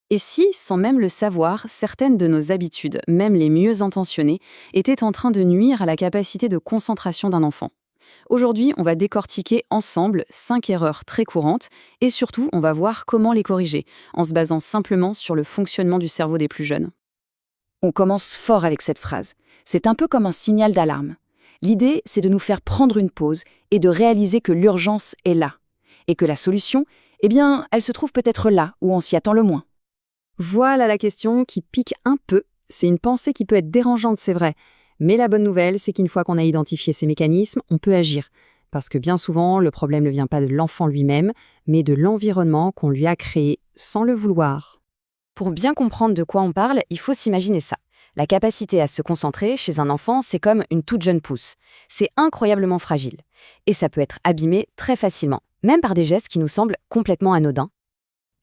Et si, sans même le savoir, certaines de nos habitudes, même les mieux intentionnées, étaient en train de nuire à la capacité de concentration d'un enfant? Aujourd'hui, on va décortiquer ensemble 5 erreurs très courantes et surtout, on va voir comment les corriger, en se basant simplement sur le fonctionnement du cerveau des plus jeunes. On commence fort avec cette phrase. C'est un peu comme un signal d'alarme. L'idée, c'est de nous faire prendre une pause et de réaliser que l'urgence est là. Et que la solution, eh bien, elle se trouve peut-être là où on s'y attend le moins. Voilà la question qui pique un peu. C'est une pensée qui peut être dérangeante, c'est vrai. Mais la bonne nouvelle, c'est qu'une fois qu'on a identifié ces mécanismes, on peut agir. Parce que bien souvent, le problème ne vient pas de l'enfant lui-même, mais de l'environnement qu'on lui a créé sans le vouloir. Pour bien comprendre de quoi on parle, il faut s'imaginer ça. La capacité à se concentrer chez un enfant, c'est comme une toute jeune pousse. C'est incroyablement fragile. Et ça peut être abîmé très facilement, même par des gestes qui nous semblent complètement anodins.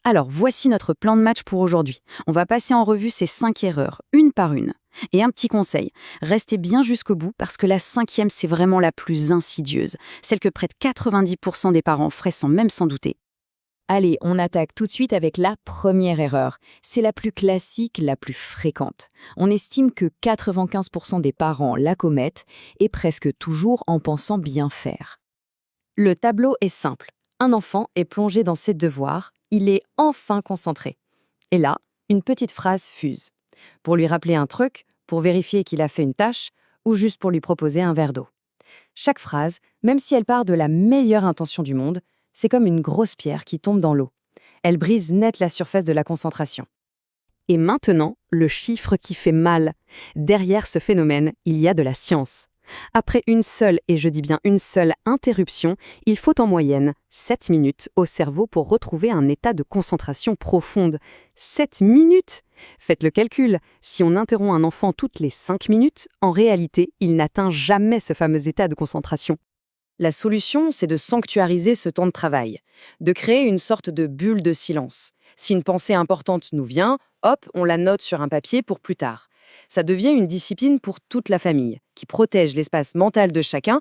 Alors, voici notre plan de match pour aujourd'hui. On va passer en revue ces 5 erreurs, une par une. Et un petit conseil, restez bien jusqu'au bout parce que la 5e, c'est vraiment la plus insidieuse, celle que près de 90% des parents feraient sans même s'en douter. Allez, on attaque tout de suite avec la première erreur. C'est la plus classique, la plus fréquente. On estime que 95% des parents la commettent et presque toujours en pensant bien faire. Le tableau est simple. Un enfant est plongé dans ses devoirs, il est enfin concentré. Et là, une petite phrase fuse. Pour lui rappeler un truc, pour vérifier qu'il a fait une tâche, ou juste pour lui proposer un verre d'eau. Chaque phrase, même si elle part de la meilleure intention du monde, c'est comme une grosse pierre qui tombe dans l'eau. Elle brise net la surface de la concentration. Et maintenant, le chiffre qui fait mal. Derrière ce phénomène, il y a de la science. Après une seule, et je dis bien une seule, interruption, il faut en moyenne 7 minutes au cerveau pour retrouver un état de concentration profonde. 7 minutes! Faites le calcul, si on interrompt un enfant toutes les 5 minutes, en réalité, il n'atteint jamais ce fameux état de concentration. La solution, c'est de sanctuariser ce temps de travail, de créer une sorte de bulle de silence. Si une pensée importante nous vient, hop, on la note sur un papier pour plus tard. Ça devient une discipline pour toute la famille, qui protège l'espace mental de chacun.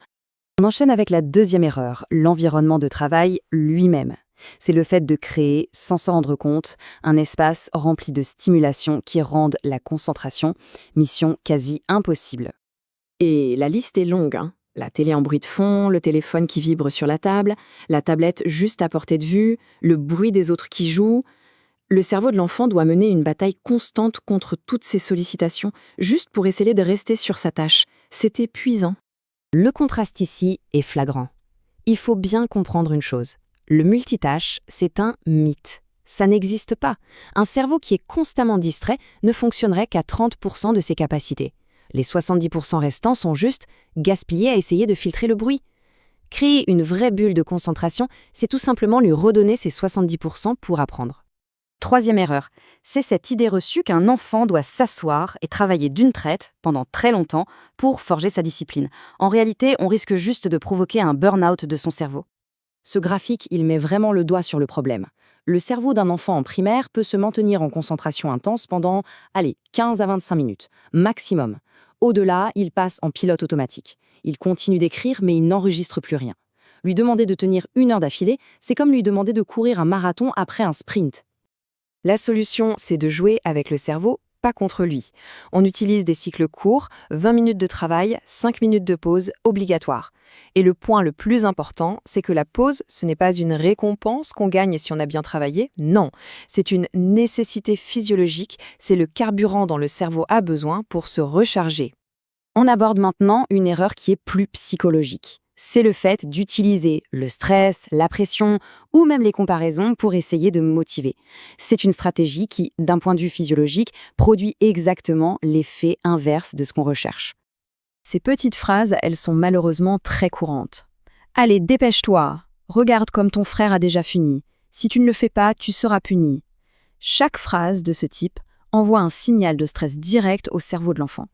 On enchaîne avec la deuxième erreur, l'environnement de travail lui-même. C'est le fait de créer, sans s'en rendre compte, un espace rempli de stimulations qui rendent la concentration, mission quasi impossible. Et la liste est longue, hein. La télé en bruit de fond, le téléphone qui vibre sur la table, la tablette juste à portée de vue, le bruit des autres qui jouent. Le cerveau de l'enfant doit mener une bataille constante contre toutes ces sollicitations, juste pour essayer de rester sur sa tâche. C'est épuisant. Le contraste ici est flagrant. Il faut bien comprendre une chose. Le multitâche, c'est un mythe. Ça n'existe pas. Un cerveau qui est constamment distrait ne fonctionnerait qu'à 30% de ses capacités. Les 70% restants sont juste gaspillés à essayer de filtrer le bruit. Créer une vraie bulle de concentration, c'est tout simplement lui redonner ses 70% pour apprendre. Troisième erreur, c'est cette idée reçue qu'un enfant doit s'asseoir et travailler d'une traite pendant très longtemps pour forger sa discipline. En réalité, on risque juste de provoquer un burn-out de son cerveau. Ce graphique, il met vraiment le doigt sur le problème. Le cerveau d'un enfant en primaire peut se maintenir en concentration intense pendant, 15 à 25 minutes, maximum. Au-delà, il passe en pilote automatique. Il continue d'écrire, mais il n'enregistre plus rien. Lui demander de tenir 1 heure d'affilée, c'est comme lui demander de courir un marathon après un sprint. La solution, c'est de jouer avec le cerveau, pas contre lui. On utilise des cycles courts, 20 minutes de travail, 5 minutes de pause, obligatoire. Et le point le plus important, c'est que la pause, ce n'est pas une récompense qu'on gagne si on a bien travaillé, non. C'est une nécessité physiologique, c'est le carburant dont le cerveau a besoin pour se recharger. On aborde maintenant une erreur qui est plus psychologique. C'est le fait d'utiliser le stress, la pression ou même les comparaisons pour essayer de motiver. C'est une stratégie qui, d'un point de vue physiologique, produit exactement l'effet inverse de ce qu'on recherche. Ces petites phrases, elles sont malheureusement très courantes. Allez, dépêche-toi. Regarde comme ton frère a déjà fini. Si tu ne le fais pas, tu seras puni. Chaque phrase de ce type envoie un signal de stress direct au cerveau de l'enfant.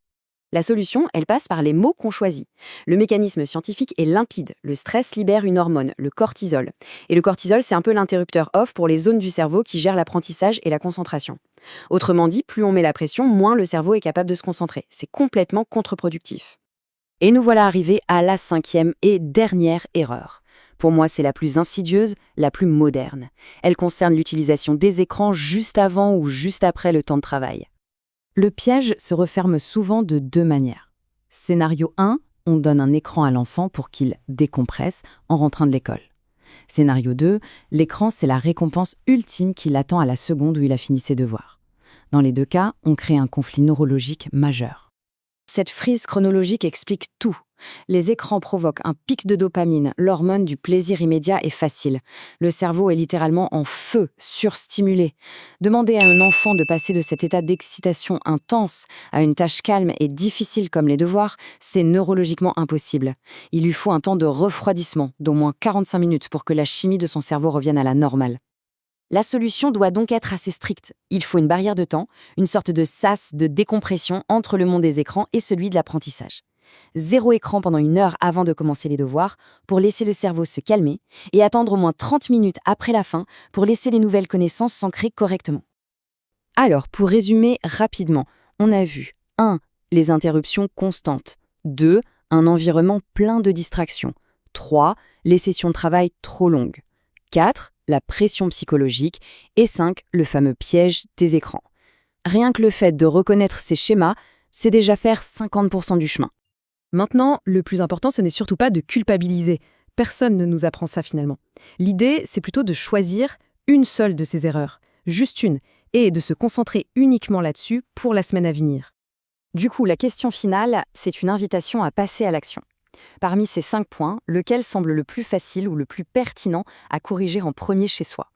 La solution, elle passe par les mots qu'on choisit. Le mécanisme scientifique est limpide. Le stress libère une hormone, le cortisol. Et le cortisol, c'est un peu l'interrupteur off pour les zones du cerveau qui gèrent l'apprentissage et la concentration. Autrement dit, plus on met la pression, moins le cerveau est capable de se concentrer. C'est complètement contre-productif. Et nous voilà arrivés à la 5e et dernière erreur. Pour moi, c'est la plus insidieuse, la plus moderne. Elle concerne l'utilisation des écrans juste avant ou juste après le temps de travail. Le piège se referme souvent de deux manières. Scénario 1, on donne un écran à l'enfant pour qu'il décompresse en rentrant de l'école. Scénario 2, l'écran, c'est la récompense ultime qui l'attend à la seconde où il a fini ses devoirs. Dans les deux cas, on crée un conflit neurologique majeur. Cette frise chronologique explique tout. Les écrans provoquent un pic de dopamine, l'hormone du plaisir immédiat et facile. Le cerveau est littéralement en feu, surstimulé. Demander à un enfant de passer de cet état d'excitation intense à une tâche calme et difficile comme les devoirs, c'est neurologiquement impossible. Il lui faut un temps de refroidissement d'au moins 45 minutes pour que la chimie de son cerveau revienne à la normale. La solution doit donc être assez stricte. Il faut une barrière de temps, une sorte de sas de décompression entre le monde des écrans et celui de l'apprentissage. 0 écran pendant 1 heure avant de commencer les devoirs pour laisser le cerveau se calmer et attendre au moins 30 minutes après la fin pour laisser les nouvelles connaissances s'ancrer correctement. Alors, pour résumer rapidement, on a vu 1. Les interruptions constantes. 2. Un environnement plein de distractions. 3. Les sessions de travail trop longues. 4. La pression psychologique. Et 5. Le fameux piège des écrans. Rien que le fait de reconnaître ces schémas, c'est déjà faire 50% du chemin. Maintenant, le plus important, ce n'est surtout pas de culpabiliser. Personne ne nous apprend ça finalement. L'idée, c'est plutôt de choisir une seule de ces erreurs, juste une, et de se concentrer uniquement là-dessus pour la semaine à venir. Du coup, la question finale, c'est une invitation à passer à l'action. Parmi ces 5 points, lequel semble le plus facile ou le plus pertinent à corriger en premier chez soi ?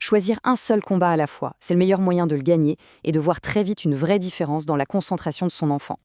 Choisir un seul combat à la fois, c'est le meilleur moyen de le gagner et de voir très vite une vraie différence dans la concentration de son enfant.